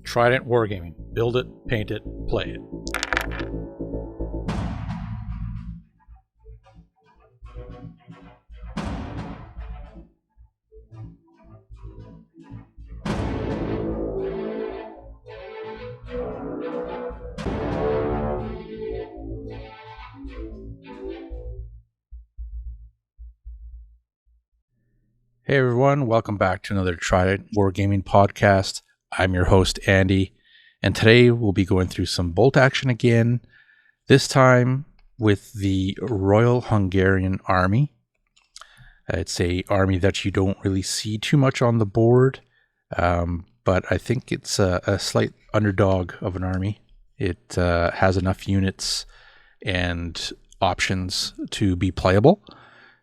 Trident Wargaming. Build it, paint it, play it. Hey everyone, welcome back to another Trident Wargaming podcast. I'm your host, Andy, and today we'll be going through some bolt action again, this time with the Royal Hungarian Army. It's a army that you don't really see too much on the board, but I think it's a slight underdog of an army. It has enough units and options to be playable.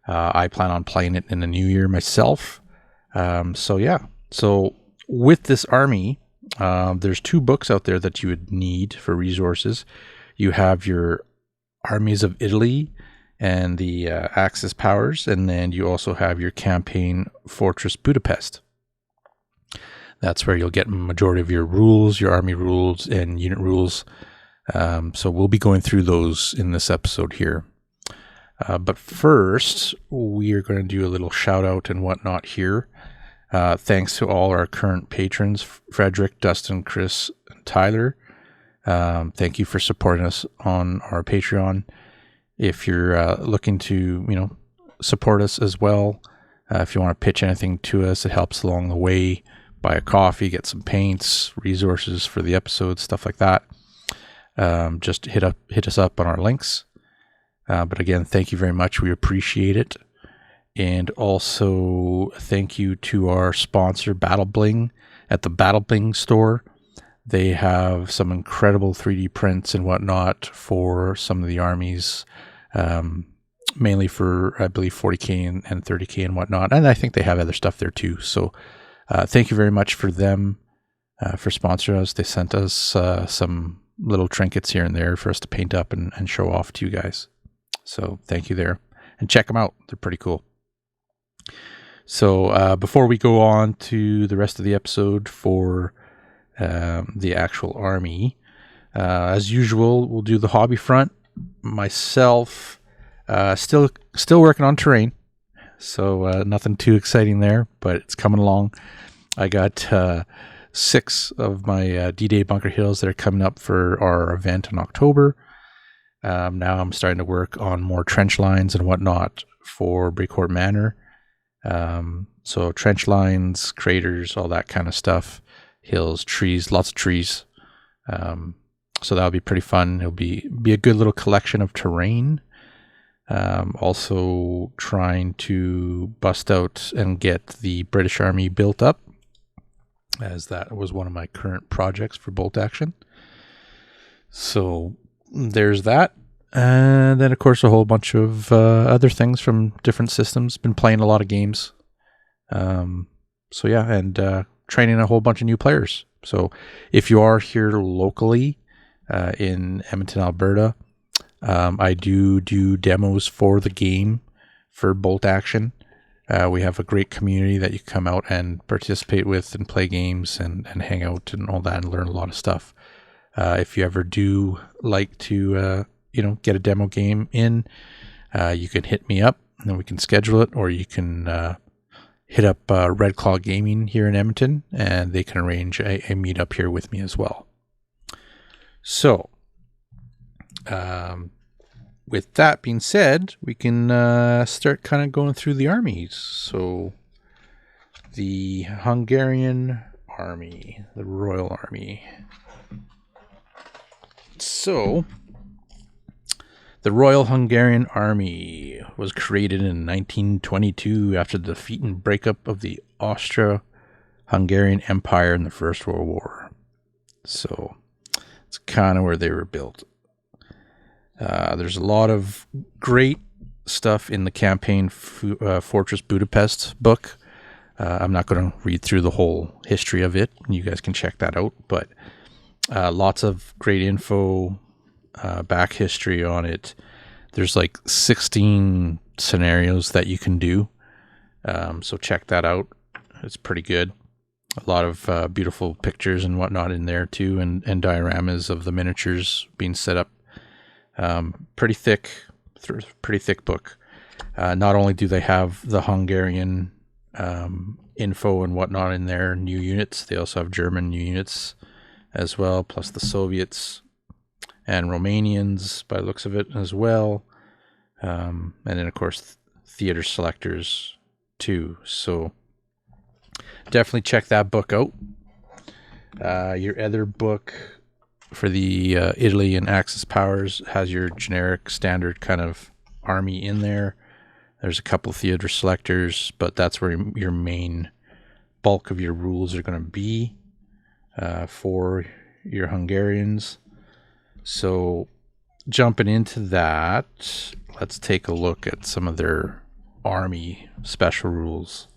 I plan on playing it in the new year myself. So with this army, there's two books out there that you would need for resources. You have your Armies of Italy and the Axis Powers, and then you also have your campaign Fortress Budapest. That's where you'll get a majority of your rules, your army rules, and unit rules. So we'll be going through those in this episode here. But first, we are going to do a little shout out and whatnot here. Thanks to all our current patrons, Frederick, Dustin, Chris, and Tyler. Thank you for supporting us on our Patreon. If you're looking to, support us as well, if you want to pitch anything to us, it helps along the way. Buy a coffee, get some paints, resources for the episode, stuff like that. Just hit us up on our links. But again, thank you very much. We appreciate it. And also thank you to our sponsor, Battle Bling, at the Battle Bling store. They have some incredible 3D prints and whatnot for some of the armies, mainly for, I believe, 40K and 30K and whatnot. And I think they have other stuff there too. So thank you very much for them, for sponsoring us. They sent us some little trinkets here and there for us to paint up and show off to you guys. So thank you there, and check them out. They're pretty cool. So before we go on to the rest of the episode for the actual army, as usual, we'll do the hobby front. Myself, still working on terrain, so nothing too exciting there, but it's coming along. I got 6 of my D-Day Bunker Hills that are coming up for our event in October. Now I'm starting to work on more trench lines and whatnot for Breakourt Manor. So trench lines, craters, all that kind of stuff. Hills, trees, lots of trees. So that'll be pretty fun. It'll be a good little collection of terrain. Also trying to bust out and get the British Army built up, as that was one of my current projects for bolt action. So there's that. And then, of course, a whole bunch of other things from different systems. Been playing a lot of games. And training a whole bunch of new players. So if you are here locally in Edmonton, Alberta, I do demos for the game for bolt action. We have a great community that you come out and participate with and play games and hang out and all that and learn a lot of stuff. If you ever do like to, get a demo game in, you can hit me up and then we can schedule it, or you can hit up Red Claw Gaming here in Edmonton, and they can arrange a meetup here with me as well. So, with that being said, we can start kind of going through the armies. So, the Hungarian Army, the Royal Army. So, the Royal Hungarian Army was created in 1922 after the defeat and breakup of the Austro-Hungarian Empire in the First World War. So, it's kind of where they were built. There's a lot of great stuff in the campaign Fortress Budapest book. I'm not going to read through the whole history of it. You guys can check that out, but lots of great info, back history on it. There's like 16 scenarios that you can do. So check that out. It's pretty good. A lot of beautiful pictures and whatnot in there too, and dioramas of the miniatures being set up. Pretty thick book. Not only do they have the Hungarian info and whatnot in there, new units, they also have German new units as well, plus the Soviets and Romanians by the looks of it as well. And then, of course, theater selectors too. So definitely check that book out. Your other book for the Italy and Axis powers has your generic standard kind of army in there. There's a couple of theater selectors, but that's where your main bulk of your rules are going to be for your Hungarians. So jumping into that, let's take a look at some of their army special rules.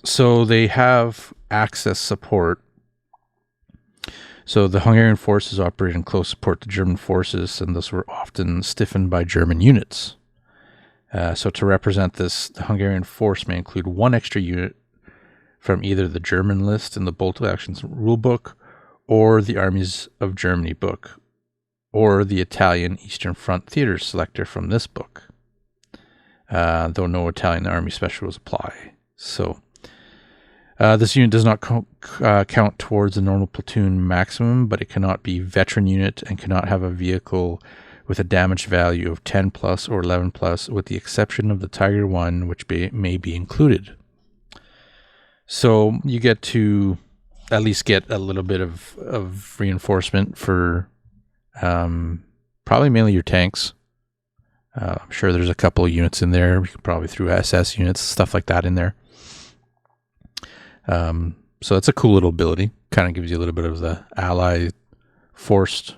So they have access support. So the Hungarian forces operate in close support to German forces, and thus were often stiffened by German units. So to represent this, the Hungarian force may include one extra unit from either the German list in the Bolt Actions rulebook, or the Armies of Germany book, or the Italian Eastern Front theater selector from this book. Though no Italian Army special rules apply. So this unit does not count towards the normal platoon maximum, but it cannot be veteran unit and cannot have a vehicle with a damage value of 10 plus or 11 plus, with the exception of the Tiger 1, which may be included. So you get to at least get a little bit of reinforcement for probably mainly your tanks. I'm sure there's a couple of units in there. You could probably throw SS units, stuff like that in there. So it's a cool little ability. Kind of gives you a little bit of the ally force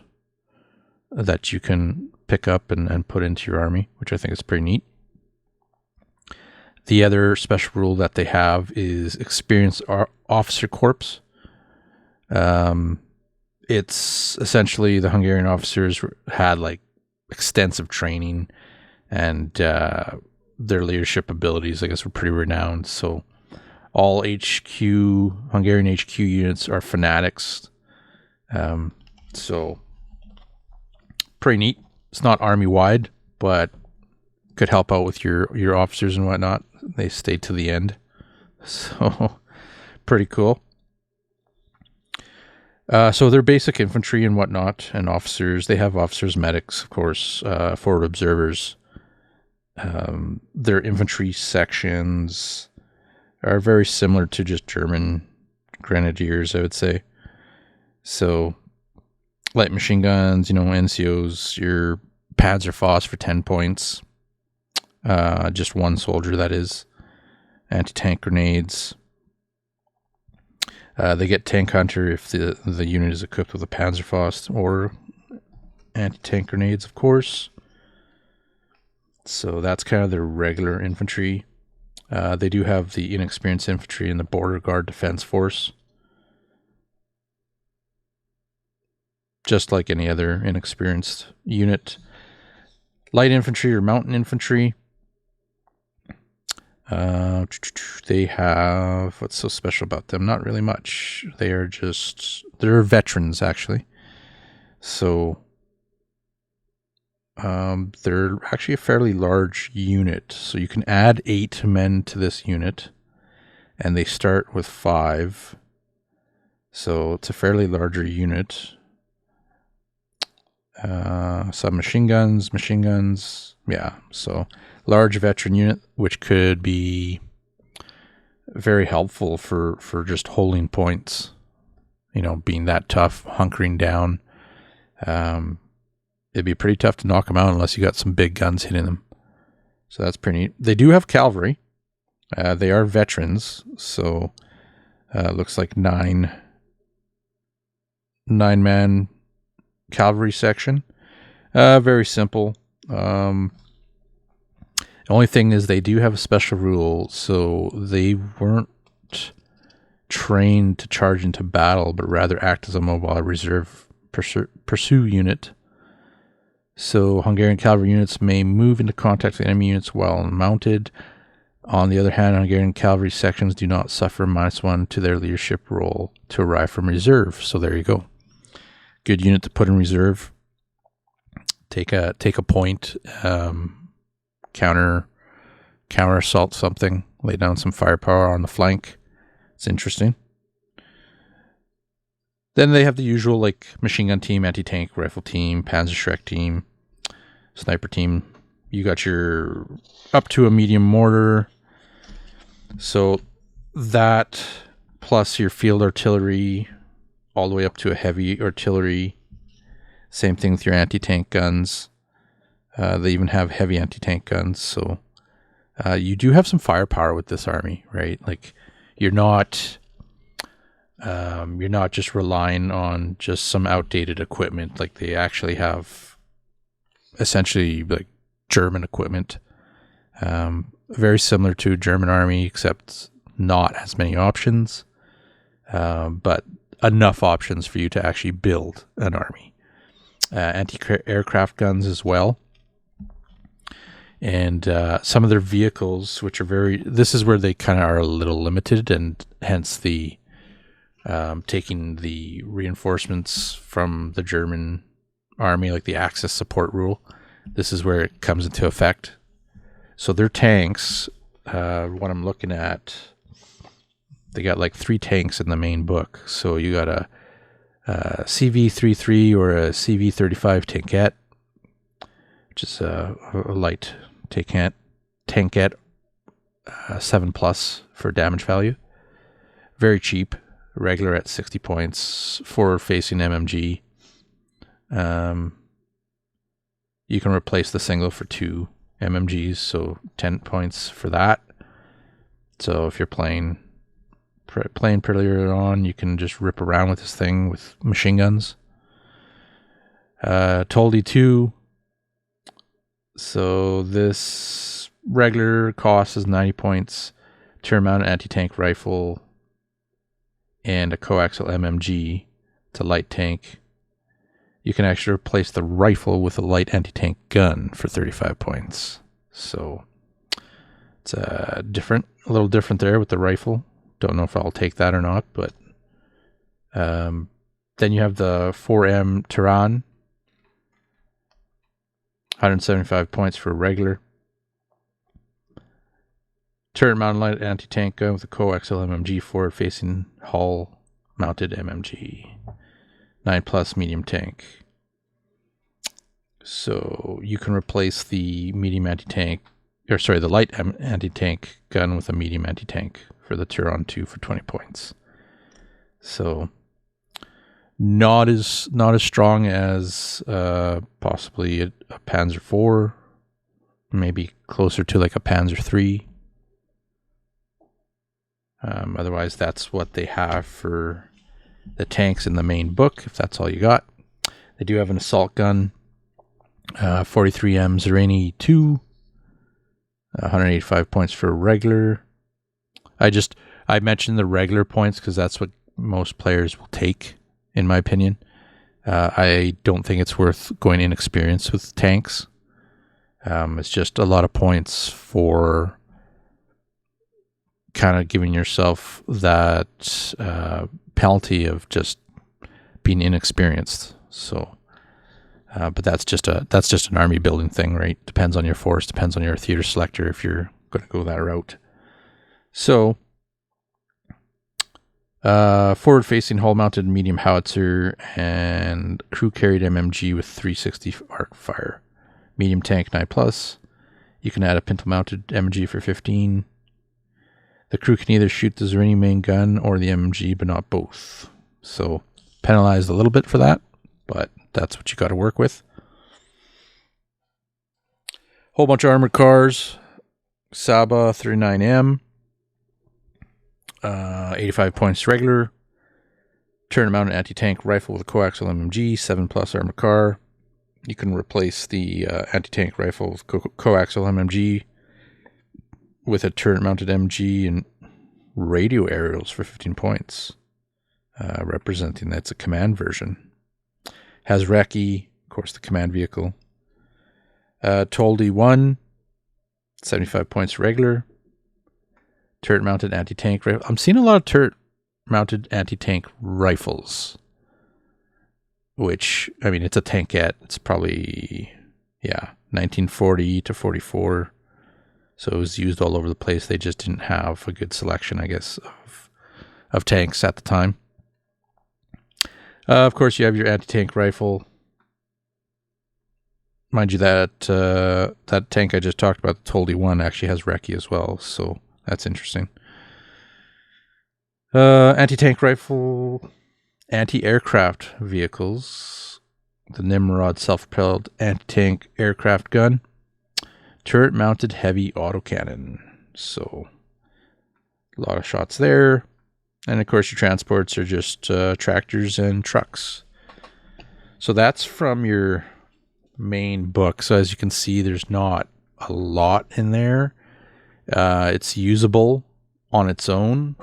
that you can pick up and put into your army, which I think is pretty neat. The other special rule that they have is Experienced Officer Corps. It's essentially the Hungarian officers had like extensive training, and their leadership abilities, I guess, were pretty renowned. So all Hungarian HQ units are fanatics. So pretty neat. It's not army wide, but could help out with your officers and whatnot. They stay to the end. So pretty cool. So they're basic infantry and whatnot, and officers. They have officers, medics, of course, forward observers. Their infantry sections are very similar to just German grenadiers, I would say. So light machine guns, NCOs, your Panzerfaust for 10 points. Just one soldier, that is. Anti-tank grenades. They get Tank Hunter if the unit is equipped with a Panzerfaust, or anti-tank grenades, of course. So that's kind of their regular infantry. They do have the inexperienced infantry and the Border Guard Defense Force. Just like any other inexperienced unit. Light infantry or mountain infantry. They have, what's so special about them? Not really much. They're veterans, actually. So they're actually a fairly large unit. So you can add 8 men to this unit, and they start with 5. So it's a fairly larger unit. Some machine guns. Yeah, so large veteran unit, which could be very helpful for just holding points. Being that tough, hunkering down. It'd be pretty tough to knock them out unless you got some big guns hitting them. So that's pretty neat. They do have cavalry. They are veterans, so looks like 9-man cavalry section. Very simple. The only thing is they do have a special rule, so they weren't trained to charge into battle, but rather act as a mobile reserve pursue unit. So Hungarian cavalry units may move into contact with enemy units while mounted, On the other hand, Hungarian cavalry sections do not suffer -1 to their leadership roll to arrive from reserve. So there you go. Good unit to put in reserve. Take a point, counter assault something, lay down some firepower on the flank. It's interesting. Then they have the usual like machine gun team, anti-tank rifle team, Panzerschreck team, sniper team. You got your up to a medium mortar. So that plus your field artillery all the way up to a heavy artillery. Same thing with your anti-tank guns. They even have heavy anti-tank guns. So you do have some firepower with this army, right? Like you're not just relying on just some outdated equipment. Like they actually have essentially like German equipment, very similar to German army, except not as many options, but enough options for you to actually build an army. Anti-aircraft guns as well. And some of their vehicles, which are this is where they kind of are a little limited, and hence the taking the reinforcements from the German army, like the Axis support rule. This is where it comes into effect. So their tanks, what I'm looking at, they got like 3 tanks in the main book. So you got a CV-33 or a CV-35 tankette, which is a light tankette, 7+ for damage value. Very cheap, regular at 60 points, forward-facing MMG. You can replace the single for 2 MMGs, so 10 points for that. So if you're playing pretty early on, you can just rip around with this thing with machine guns. Toldi 2. So this regular cost is 90 points. Turn-mounted anti-tank rifle and a coaxial MMG to light tank. You can actually replace the rifle with a light anti-tank gun for 35 points. So it's a little different there with the rifle. Don't know if I'll take that or not, but then you have the 4M Tehran, 175 points for regular. Turret-mounted light anti-tank gun with a coaxial MMG forward-facing hull-mounted MMG. 9+ medium tank. So you can replace the medium anti-tank, the light anti-tank gun with a medium anti-tank for the Tehran 2 for 20 points. So not as strong as possibly a Panzer IV, maybe closer to like a Panzer III. Otherwise, that's what they have for the tanks in the main book, if that's all you got. They do have an assault gun, 43M Zerani 2, 185 points for regular. I mentioned the regular points because that's what most players will take, in my opinion. I don't think it's worth going inexperienced with tanks. It's just a lot of points for kind of giving yourself that penalty of just being inexperienced. So, but that's just an army building thing, right? Depends on your force, depends on your theater selector if you're going to go that route. So, forward-facing hull-mounted medium howitzer and crew-carried MMG with 360 arc fire. Medium tank 9+. You can add a pintle-mounted MG for 15. The crew can either shoot the Zerani main gun or the MMG, but not both. So, penalized a little bit for that, but that's what you got to work with. Whole bunch of armored cars. Saba 39M. 85 points regular. Turn-mounted anti-tank rifle with a coaxial MMG, 7+ armored car. You can replace the anti-tank rifle with coaxial MMG with a turret-mounted MG and radio aerials for 15 points, representing that's a command version. Has Reki, of course, the command vehicle. Toldi 1, 75 points regular. turret-mounted anti-tank rifle. I'm seeing a lot of turret-mounted anti-tank rifles, which, I mean, it's a tankette. It's probably, 1940 to 44. So it was used all over the place. They just didn't have a good selection, I guess, of tanks at the time. Of course, you have your anti-tank rifle. Mind you, that tank I just talked about, the Toldy 1, actually has recce as well, so that's interesting. Anti-tank rifle, anti-aircraft vehicles, the Nimrod self-propelled anti-tank aircraft gun, turret-mounted heavy autocannon. So a lot of shots there. And of course, your transports are just tractors and trucks. So that's from your main book. So as you can see, there's not a lot in there. It's usable on its own.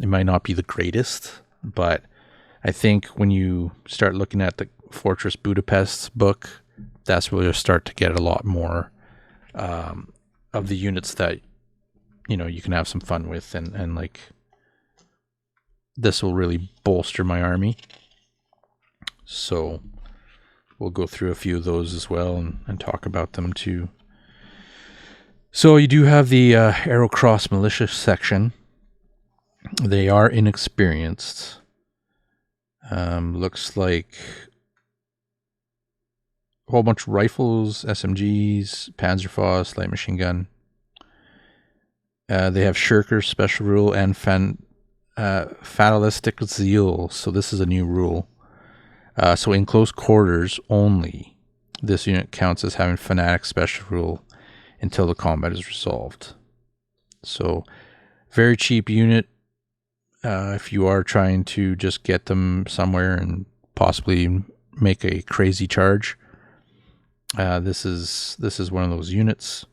It might not be the greatest, but I think when you start looking at the Fortress Budapest book, that's where you'll start to get a lot more of the units that you can have some fun with, and like this will really bolster my army. So we'll go through a few of those as well and talk about them too. So you do have the Aerocross Militia section. They are inexperienced. Looks like a whole bunch of rifles, SMGs, Panzerfaust, light machine gun. They have Shirker, Special Rule, and Fatalistic Zeal. So this is a new rule. So in close quarters only, this unit counts as having Fanatic Special Rule until the combat is resolved. So very cheap unit. If you are trying to just get them somewhere and possibly make a crazy charge, this is one of those units.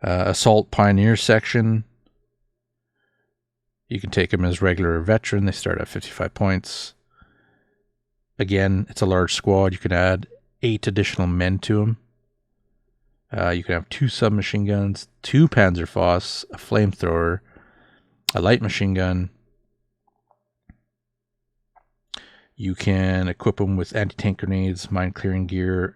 Assault Pioneer section. You can take them as regular or veteran. They start at 55 points. Again, it's a large squad. You can add 8 additional men to them. You can have 2 submachine guns, 2 Panzerfausts, a flamethrower, a light machine gun. You can equip them with anti-tank grenades, mine-clearing gear.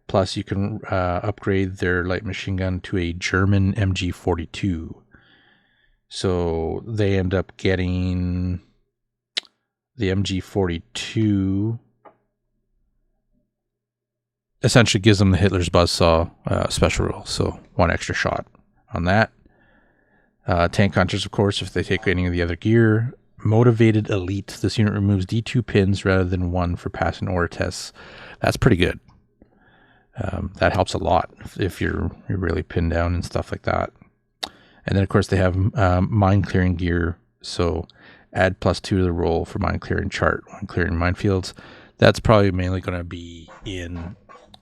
Plus, you can upgrade their light machine gun to a German MG42. So they end up getting the MG42. Essentially gives them the Hitler's Buzzsaw special rule. So 1 extra shot on that. Tank hunters, of course, if they take any of the other gear. Motivated elite. This unit removes D2 pins rather than 1 for passing aura tests. That's pretty good. That helps a lot if you're really pinned down and stuff like that. And then, of course, they have mine clearing gear. So add +2 to the roll for mine clearing chart when clearing minefields. That's probably mainly going to be in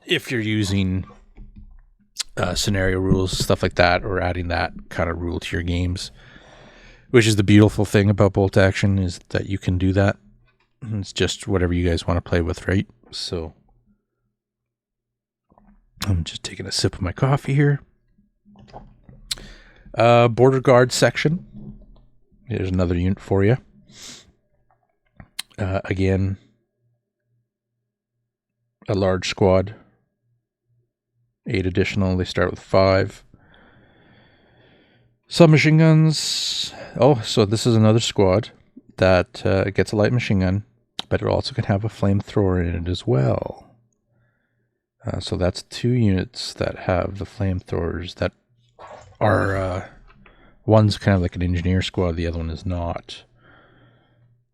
if you're using scenario rules, stuff like that, or adding that kind of rule to your games. Which is the beautiful thing about bolt action, is that you can do that. It's just whatever you guys want to play with, right? So I'm just taking a sip of my coffee here. Border guard section. Here's another unit for you. Again, a large squad. 8 additional. They start with 5. Submachine guns. Oh, so this is another squad that gets a light machine gun, but it also can have a flamethrower in it as well. So that's 2 units that have the flamethrowers that are, one's kind of like an engineer squad, the other one is not.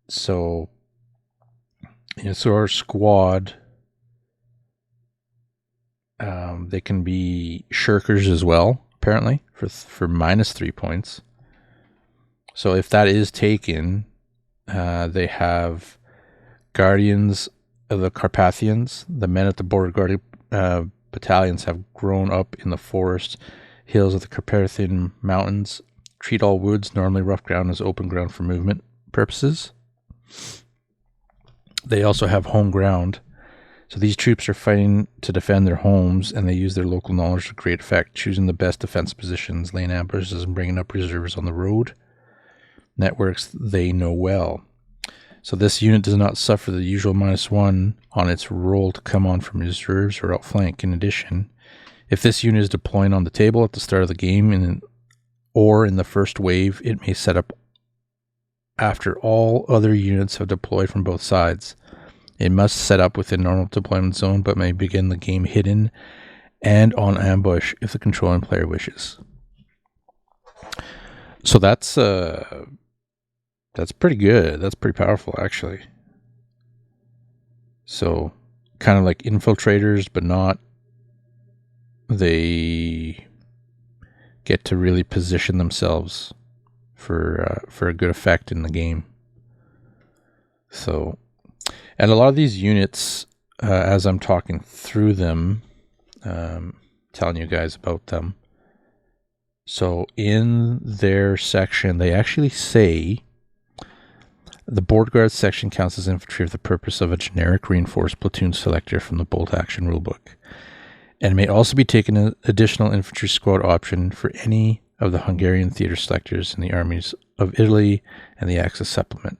So, so our squad, they can be shirkers as well, apparently, for -3 points. So if that is taken, they have Guardians of the Carpathians. The men at the border guard battalions have grown up in the forest hills of the Carpathian Mountains. Treat all woods, normally rough ground, as open ground for movement purposes. They also have home ground. So these troops are fighting to defend their homes, and they use their local knowledge to great effect, choosing the best defense positions, laying ambushes, and bringing up reserves on the road. Networks they know well. So this unit does not suffer the usual -1 on its roll to come on from reserves or outflank. In addition, if this unit is deploying on the table at the start of the game or in the first wave, it may set up after all other units have deployed from both sides. It must set up within normal deployment zone, but may begin the game hidden and on ambush if the controlling player wishes. So that's pretty good. That's pretty powerful, actually. So kind of like infiltrators, but not. They get to really position themselves for a good effect in the game. So, and a lot of these units, as I'm talking through them, telling you guys about them. So in their section, they actually say the board guard section counts as infantry for the purpose of a generic reinforced platoon selector from the bolt action rulebook, and may also be taken an additional infantry squad option for any of the Hungarian theater selectors in the armies of Italy and the Axis supplement.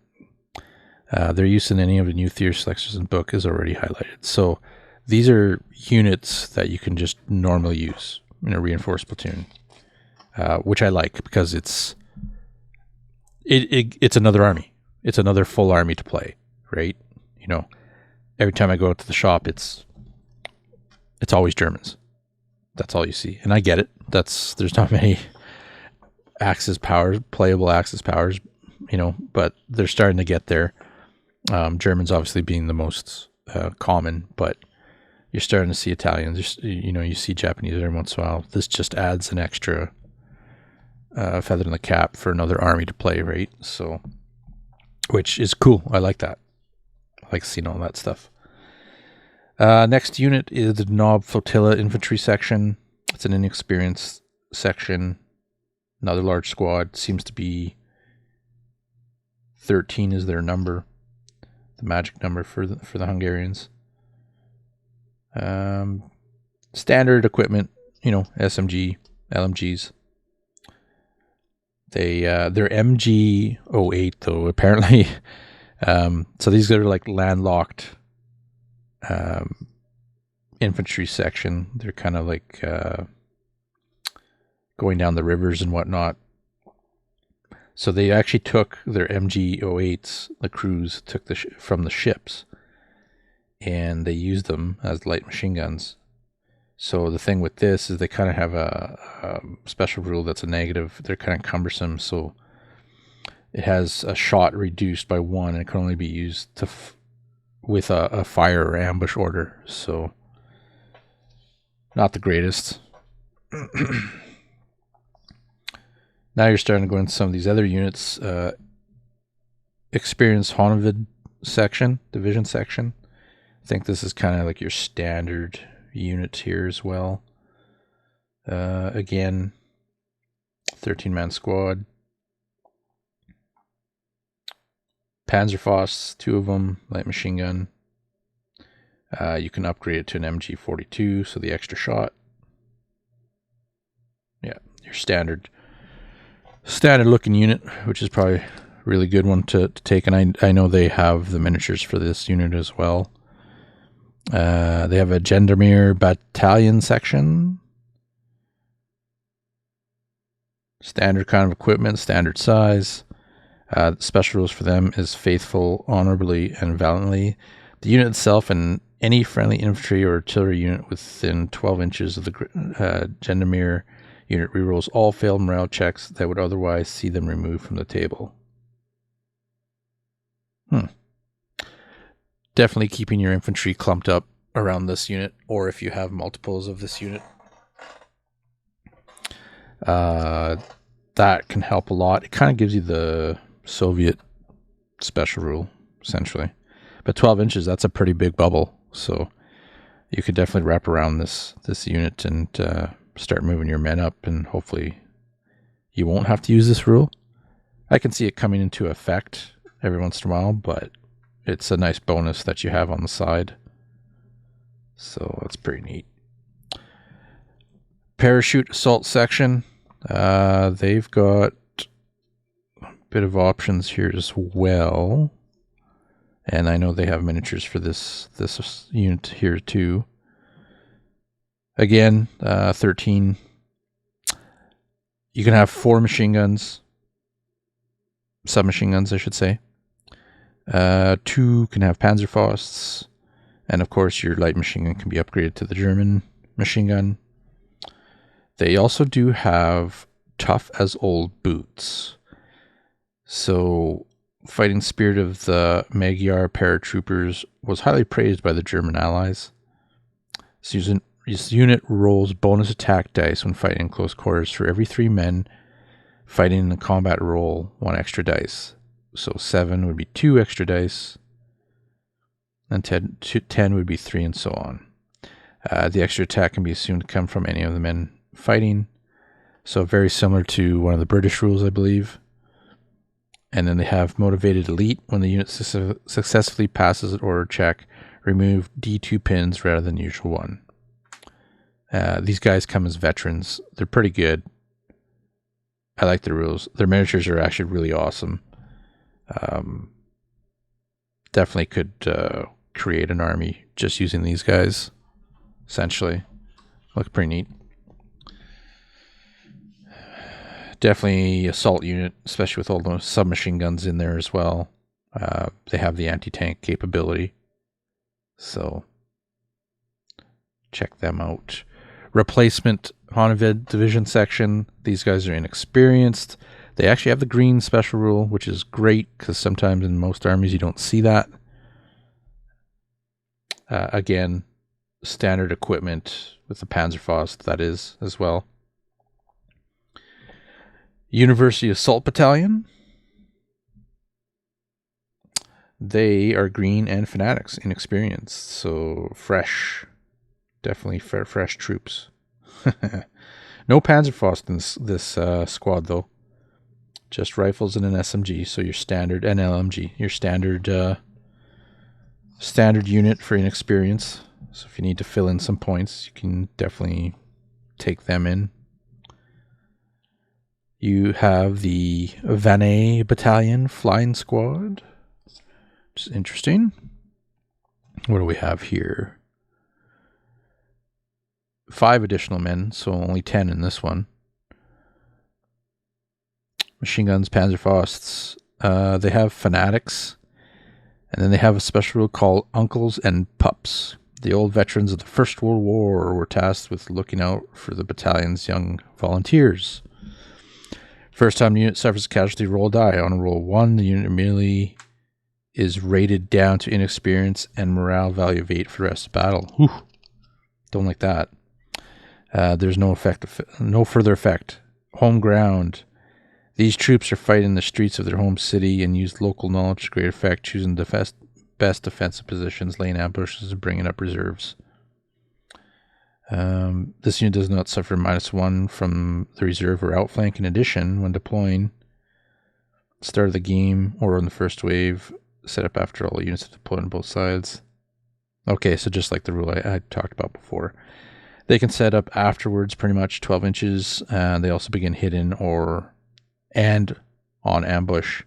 Their use in any of the new theater selectors in the book is already highlighted. So these are units that you can just normally use in a reinforced platoon, which I like because it's another army. It's another full army to play, right? You know, every time I go out to the shop, it's always Germans. That's all you see, and I get it. There's not many Axis powers, playable Axis powers, you know, but they're starting to get there. Germans obviously being the most common, but you're starting to see Italians. You see Japanese every once in a while. This just adds an extra feather in the cap for another army to play, right? So, which is cool. I like that. I like seeing all that stuff. Next unit is the Knob Flotilla Infantry Section. It's an inexperienced section. Another large squad. Seems to be 13 is their number. The magic number for the Hungarians. Standard equipment, SMG, LMGs. They're MG08 though, apparently. So these are like landlocked infantry section. They're kind of like going down the rivers and whatnot. So they actually took their MG08s, the crews took from the ships, and they used them as light machine guns. So the thing with this is they kind of have a special rule that's a negative. They're kind of cumbersome, so it has a shot reduced by 1 and it can only be used with a fire or ambush order. So not the greatest. Now you're starting to go into some of these other units. Experienced Honnovid section, division section. I think this is kind of like your standard unit here as well. Again, 13-man squad. Panzerfaust, 2 of them, light machine gun. You can upgrade it to an MG42, so the extra shot. Yeah, your standard looking unit, which is probably a really good one to take. And I know they have the miniatures for this unit as well. They have a Gendarmerie battalion section. Standard kind of equipment, standard size. Special rules for them is faithful, honorably, and valiantly. The unit itself and any friendly infantry or artillery unit within 12 inches of the Gendarmerie unit rerolls all failed morale checks that would otherwise see them removed from the table. Definitely keeping your infantry clumped up around this unit, or if you have multiples of this unit. That can help a lot. It kind of gives you the Soviet special rule, essentially. But 12 inches, that's a pretty big bubble. So you could definitely wrap around this unit and start moving your men up, and hopefully you won't have to use this rule. I can see it coming into effect every once in a while, but it's a nice bonus that you have on the side. So that's pretty neat. Parachute assault section. They've got a bit of options here as well. And I know they have miniatures for this unit here too. Again, 13. You can have 4 machine guns. Submachine guns, I should say. 2 can have Panzerfausts. And of course, your light machine gun can be upgraded to the German machine gun. They also do have tough as old boots. So, fighting spirit of the Magyar paratroopers was highly praised by the German allies. This unit rolls bonus attack dice when fighting in close quarters. For every 3 men fighting in the combat, roll 1 extra dice. So 7 would be 2 extra dice. And 10 would be 3, and so on. The extra attack can be assumed to come from any of the men fighting. So very similar to one of the British rules, I believe. And then they have motivated elite. When the unit successfully passes an order check, remove D2 pins rather than the usual 1. These guys come as veterans. They're pretty good. I like the rules. Their miniatures are actually really awesome. Definitely could create an army just using these guys, essentially. Look pretty neat. Definitely assault unit, especially with all those submachine guns in there as well. They have the anti-tank capability. So, check them out. Replacement Honved division section. These guys are inexperienced. They actually have the green special rule, which is great because sometimes in most armies you don't see that. Again, standard equipment with the Panzerfaust, that is, as well. University Assault Battalion. They are green and fanatics, inexperienced, so fresh. Definitely fresh troops. No Panzerfaust in this squad, though. Just rifles and an SMG, so your standard, and LMG, your standard unit for inexperience. So if you need to fill in some points, you can definitely take them in. You have the Vannes Battalion Flying Squad, which is interesting. What do we have here? 5 additional men, so only 10 in this one. Machine guns, Panzerfausts. They have fanatics. And then they have a special rule called Uncles and Pups. The old veterans of the First World War were tasked with looking out for the battalion's young volunteers. First time the unit suffers a casualty, roll a die. On a roll 1, the unit immediately is rated down to inexperience and morale value of 8 for the rest of the battle. Whew. Don't like that. There's no further effect. Home ground. These troops are fighting in the streets of their home city and use local knowledge to great effect, choosing the best defensive positions, laying ambushes, and bringing up reserves. This unit does not suffer -1 from the reserve or outflank. In addition, when deploying, start of the game or on the first wave, set up after all units have deployed on both sides. Okay, so just like the rule I talked about before. They can set up afterwards, pretty much 12 inches, and they also begin hidden and on ambush.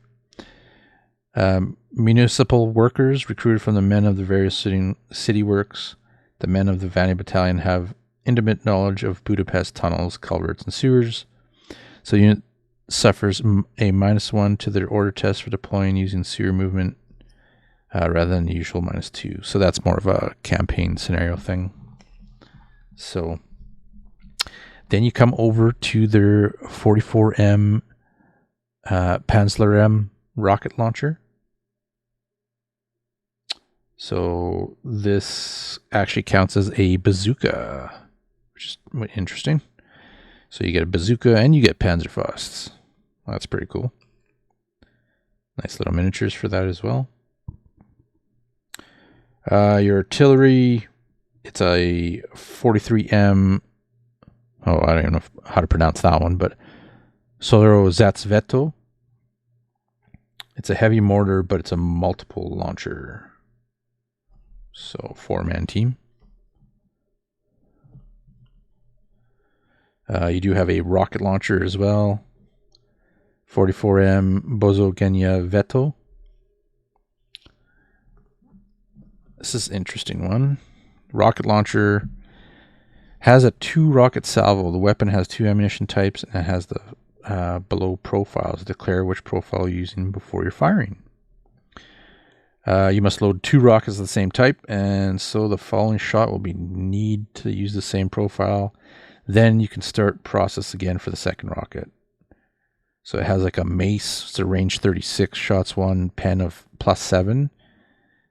Municipal workers recruited from the men of the various city works. The men of the Vannes Battalion have intimate knowledge of Budapest tunnels, culverts, and sewers. So the unit suffers a -1 to their order test for deploying using sewer movement rather than the usual -2. So that's more of a campaign scenario thing. So then you come over to their 44M Panzler M rocket launcher. So this actually counts as a bazooka, which is interesting. So you get a bazooka and you get Panzerfausts. That's pretty cool. Nice little miniatures for that as well. Your artillery, it's a 43M. Oh, I don't even know how to pronounce that one, but Solero Zatzveto. It's a heavy mortar, but it's a multiple launcher. So 4-man team. You do have a rocket launcher as well. 44M Bozogenia Veto. This is an interesting one. Rocket launcher has a 2 rocket salvo. The weapon has 2 ammunition types, and it has the below profiles. Declare which profile you're using before you're firing. You must load 2 rockets of the same type, and so the following shot will be need to use the same profile. Then you can start process again for the second rocket. So it has like a mace. It's a range 36 shots 1, pen of +7,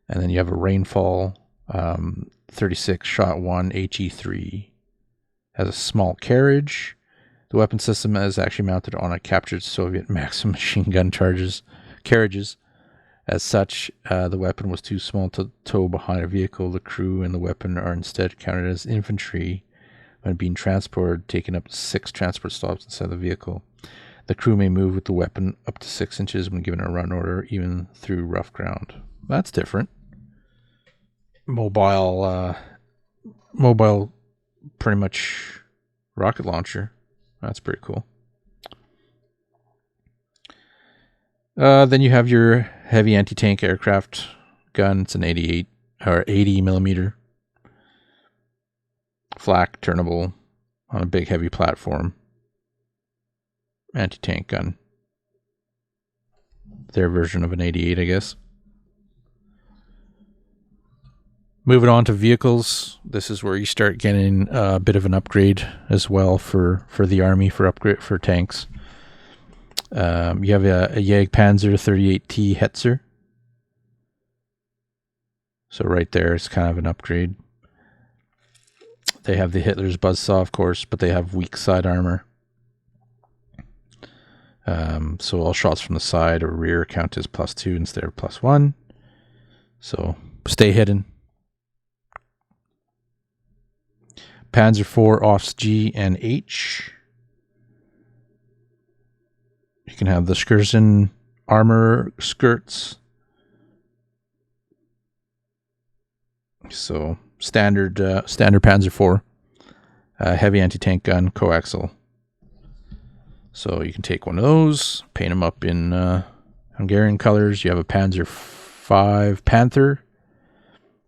and then you have a rainfall 36 shot 1 HE3. Has a small carriage. The weapon system is actually mounted on a captured Soviet Maxim machine gun carriages. As such, the weapon was too small to tow behind a vehicle. The crew and the weapon are instead counted as infantry when being transported, taking up 6 transport stops inside the vehicle. The crew may move with the weapon up to 6 inches when given a run order, even through rough ground. That's different. Mobile, pretty much rocket launcher. That's pretty cool. Then you have your heavy anti-tank aircraft gun. It's an 80 millimeter flak turnable on a big heavy platform anti-tank gun. Their version of an 88, I guess. Moving on to vehicles, this is where you start getting a bit of an upgrade as well for the army for tanks. You have a Jagdpanzer 38T Hetzer. So right there, it's kind of an upgrade. They have the Hitler's Buzzsaw, of course, but they have weak side armor. So all shots from the side or rear count as +2 instead of +1. So stay hidden. Panzer IV Offs G and H. You can have the Skirzen armor skirts. So standard Panzer IV, heavy anti-tank gun, coaxial. So you can take one of those, paint them up in Hungarian colors. You have a Panzer V Panther,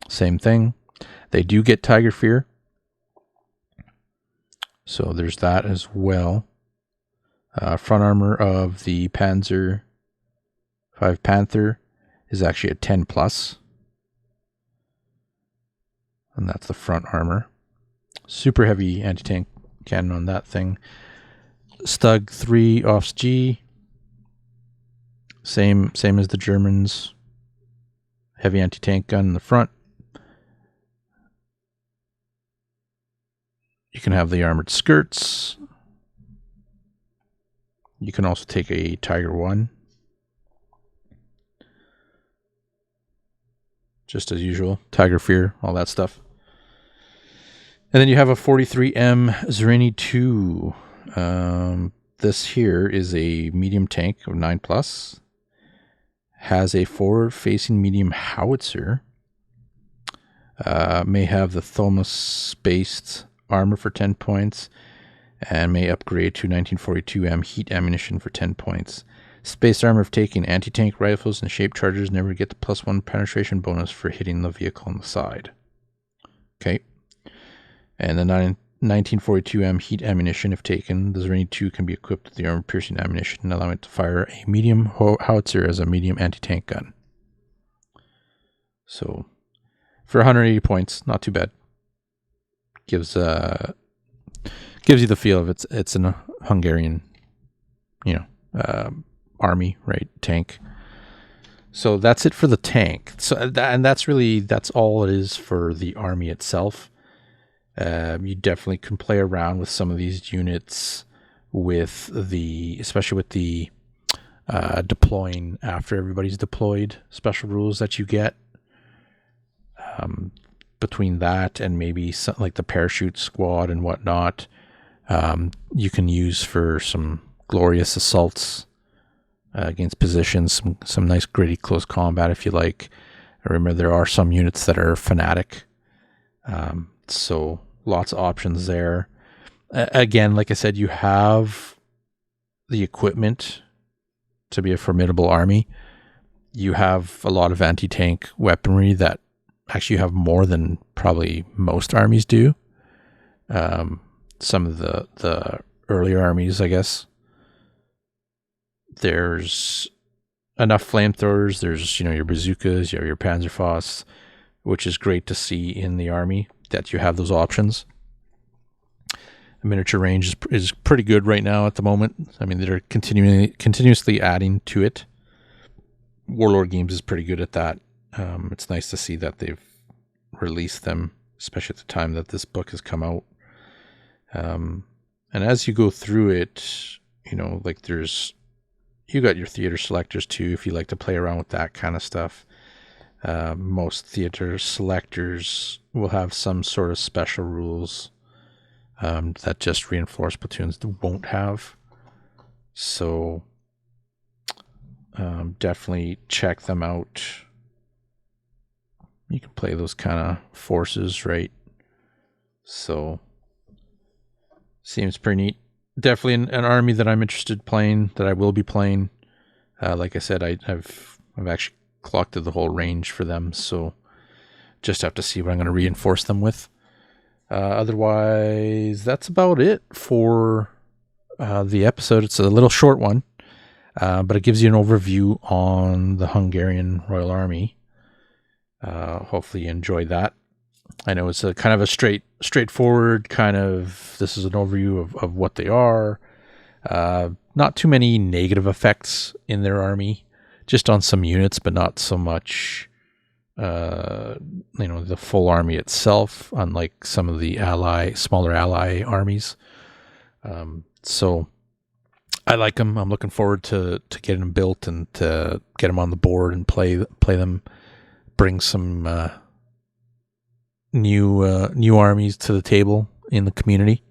same thing. They do get Tiger Fear. So there's that as well. Front armor of the Panzer V Panther is actually a 10+. And that's the front armor. Super heavy anti-tank cannon on that thing. Stug 3 Offs G. Same as the Germans. Heavy anti-tank gun in the front. You can have the armored skirts. You can also take a Tiger 1. Just as usual. Tiger Fear, all that stuff. And then you have a 43M Zrini 2. This here is a medium tank of 9+. Has a forward-facing medium howitzer. May have the Thomas-based armor for 10 points. And may upgrade to 1942M heat ammunition for 10 points. Space armor of taking anti-tank rifles and shaped chargers never get the +1 penetration bonus for hitting the vehicle on the side. Okay. And the 1942M heat ammunition, if taken, the Zrini 2 can be equipped with the armor-piercing ammunition, allowing it to fire a medium howitzer as a medium anti-tank gun. So, for 180 points, not too bad. Gives you the feel of it's an Hungarian, army, right? Tank. So that's it for the tank. So that's all it is for the army itself. You definitely can play around with some of these units especially with the deploying after everybody's deployed special rules that you get. Between that and maybe something like the parachute squad and whatnot, you can use for some glorious assaults against positions, some nice gritty close combat if you like. I remember there are some units that are fanatic, so lots of options there. again, like I said, you have the equipment to be a formidable army. You have a lot of anti-tank weaponry that actually you have more than probably most armies do. Some of the earlier armies, I guess. There's enough flamethrowers. There's, your bazookas, you have your Panzerfaust, which is great to see in the army that you have those options. The miniature range is pretty good right now at the moment. I mean, they're continuously adding to it. Warlord Games is pretty good at that. It's nice to see that they've released them, especially at the time that this book has come out. And as you go through it, like you got your theater selectors too, if you like to play around with that kind of stuff. Most theater selectors will have some sort of special rules that just reinforced platoons won't have. So definitely check them out. You can play those kind of forces, right? So seems pretty neat. Definitely an army that I'm interested in playing, that I will be playing. Like I said, I've actually clocked the whole range for them, so just have to see what I'm going to reinforce them with. Otherwise, that's about it for the episode. It's a little short one, but it gives you an overview on the Hungarian Royal Army. Hopefully you enjoyed that. I know it's a kind of a straightforward kind of, this is an overview of what they are. Not too many negative effects in their army, just on some units, but not so much, the full army itself, unlike some of the smaller ally armies. So I like them. I'm looking forward to getting them built and to get them on the board and play them, bring some new armies to the table in the community,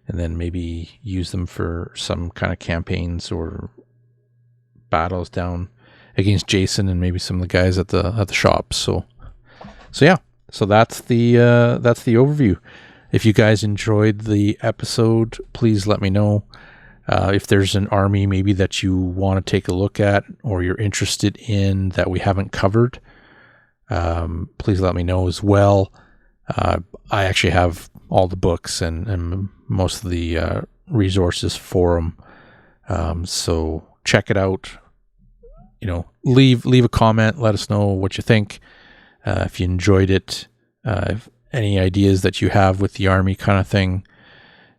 and then maybe use them for some kind of campaigns or battles down against Jason and maybe some of the guys at the shop. So yeah. So that's the overview. If you guys enjoyed the episode, please let me know. If there's an army maybe that you want to take a look at or you're interested in that we haven't covered, please let me know as well. I actually have all the books and most of the resources for them. So check it out. Leave a comment. Let us know what you think. If you enjoyed it, if any ideas that you have with the army kind of thing,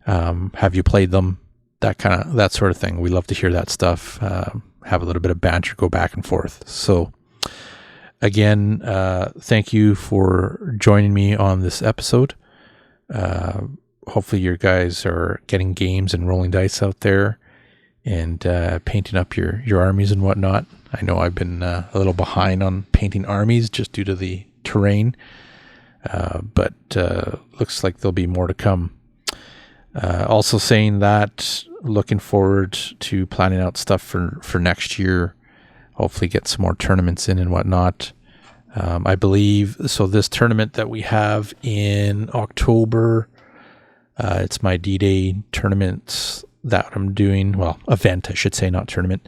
have you played them? That sort of thing. We love to hear that stuff. Have a little bit of banter, go back and forth. So again, thank you for joining me on this episode. Hopefully you guys are getting games and rolling dice out there and painting up your armies and whatnot. I know I've been a little behind on painting armies just due to the terrain, but looks like there'll be more to come. Also saying that, looking forward to planning out stuff for next year. Hopefully get some more tournaments in and whatnot. I believe, so this tournament that we have in October, it's my D-Day tournament that I'm doing. Well, event, I should say, not tournament.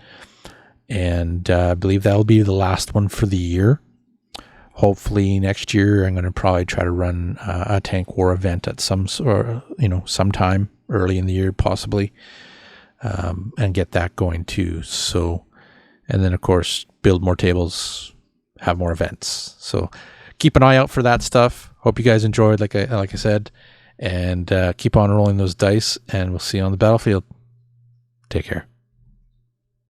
And I believe that'll be the last one for the year. Hopefully next year I'm going to probably try to run a tank war event at sometime early in the year, possibly, and get that going too. So, and then of course build more tables, have more events. So keep an eye out for that stuff. Hope you guys enjoyed, like I said, and keep on rolling those dice, and we'll see you on the battlefield. Take care.